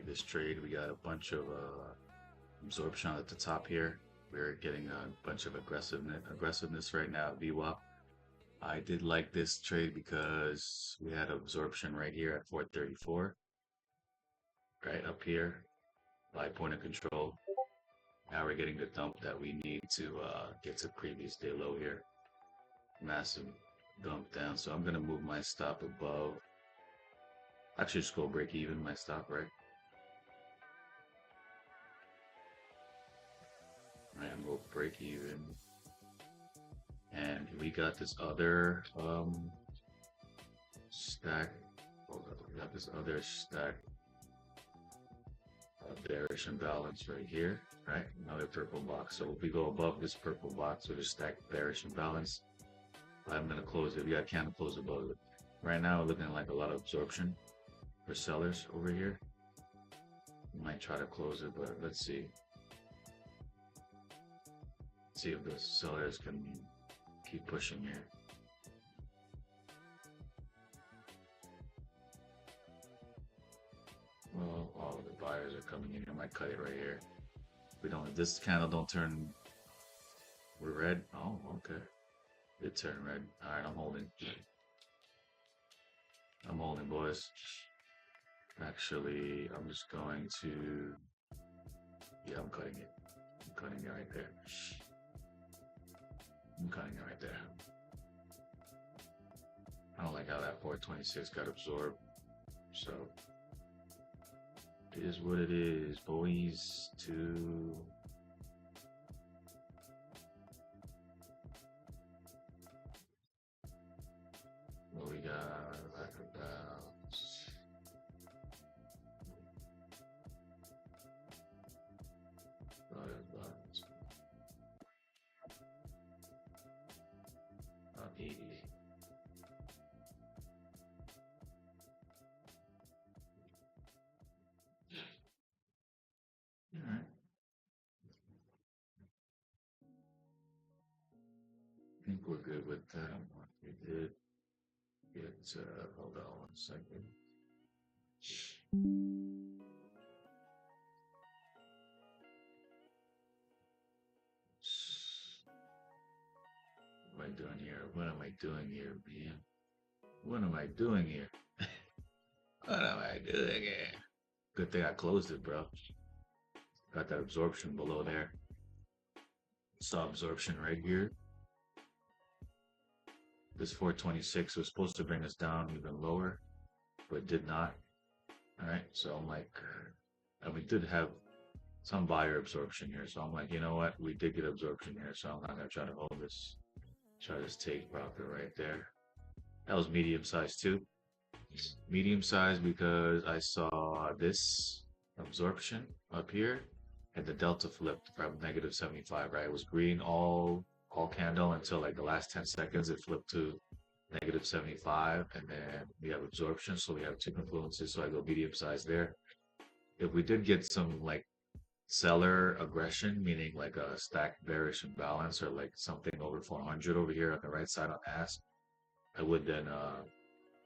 this trade. We got a bunch of absorption at the top here. We're getting a bunch of aggressiveness right now at VWAP. I did like this trade because we had absorption right here at 434, right up here by point of control. Now we're getting the dump that we need to get to previous day low here. Massive dump down. So I'm gonna move my stop above. Actually, just go break even my stop, right? Right, I'm gonna break even. And we got this other stack. Hold up, we got this other stack bearish imbalance right here, right? Another purple box. So if we go above this purple box with a stack bearish imbalance, I'm gonna close it. We got candle close above it. Right now, we're looking like a lot of absorption for sellers over here. Might try to close it, but let's see. See if the sellers can keep pushing here. Well, all of the buyers are coming in. I might cut it right here. We don't. If this candle don't turn red. Oh, okay. It turned red. All right, I'm holding. I'm holding, boys. Actually, I'm just going to. Yeah, I'm cutting it. I'm cutting it right there. I'm cutting it right there. I don't like how that 426 got absorbed. So it is what it is, boys. What we got? Back about. About 80. All right. I think we're good with that. We did get, hold on 1 second. What am I doing here? What am I doing here, man? What am I doing here? What am I doing here? Good thing I closed it, bro. Got that absorption below there. Saw absorption right here. This 426 was supposed to bring us down even lower, but did not. All right, so I'm like, and we did have some buyer absorption here. So I'm like, you know what? We did get absorption here, so I'm not gonna try to hold this. Try this take profit right there. That was medium size too. Medium size because I saw this absorption up here and the delta flipped from negative 75, right? It was green all candle until like the last 10 seconds it flipped to negative 75 and then we have absorption, so we have two influences, so I go medium size there. If we did get some like seller aggression, meaning like a stack bearish imbalance or like something over 400 over here on the right side on ask, I would then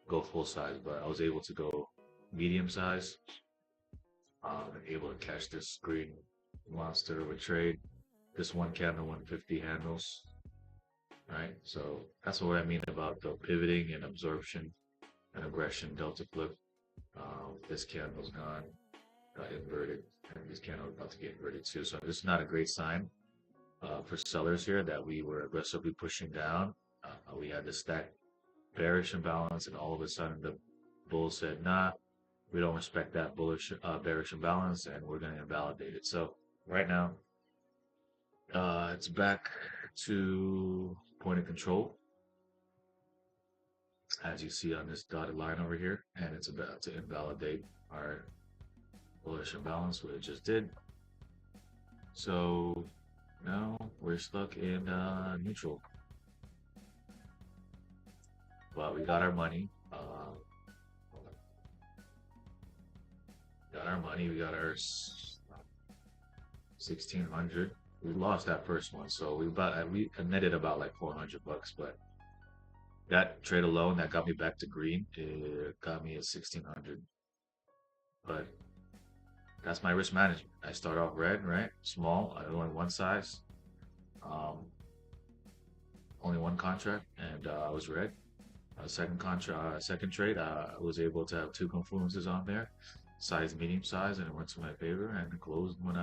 go full size, but I was able to go medium size, able to catch this green monster of a trade. This one candle 150 handles, right? So that's what I mean about the pivoting and absorption and aggression delta flip. This candle's gone, got inverted, and this candle is about to get inverted too. So this is not a great sign for sellers here that we were aggressively pushing down. We had this stack bearish imbalance, and all of a sudden the bull said, "Nah, we don't respect that bullish bearish imbalance, and we're going to invalidate it." So right now, it's back to point of control, as you see on this dotted line over here, and it's about to invalidate our bullish imbalance, what it just did. So now we're stuck in neutral. But we got our money. Got our money. We got our 1600. We lost that first one, so we netted about like 400 bucks. But that trade alone that got me back to green. It got me at 1600. But That's my risk management. I start off red, right? Small. I only one size. Um, only one contract, and I was red. Second contract, second trade, I was able to have two confluences on there, size medium size, and it went to my favor and it closed when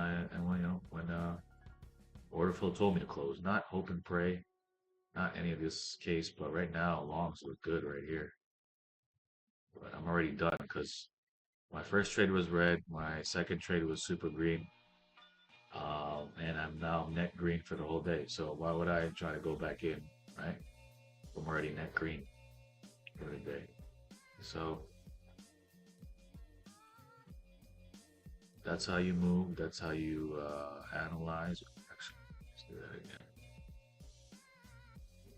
order flow told me to close. Not hope and pray, not any of this case, but right now longs look good right here. But I'm already done because my first trade was red, my second trade was super green, and I'm now net green for the whole day. So why would I try to go back in, right? I'm already net green for the day. So that's how you move. That's how you analyze. Actually, let's do that again.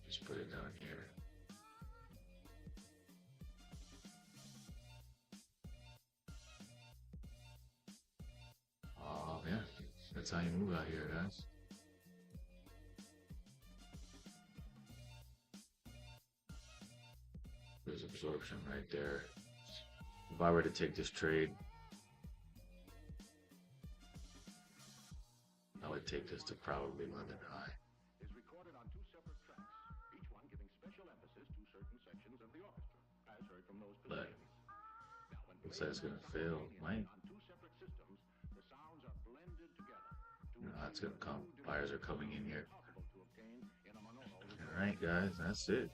Just put it down here. Yeah, that's how you move out here, guys. There's absorption right there. If I were to take this trade, I would take this to probably London High. Is recorded on two separate tracks, each one giving special emphasis to certain sections of the orchestra, as heard from those but looks like it's gonna fail. Might. No, that's gonna come. Buyers are coming in here. All right, guys, that's it.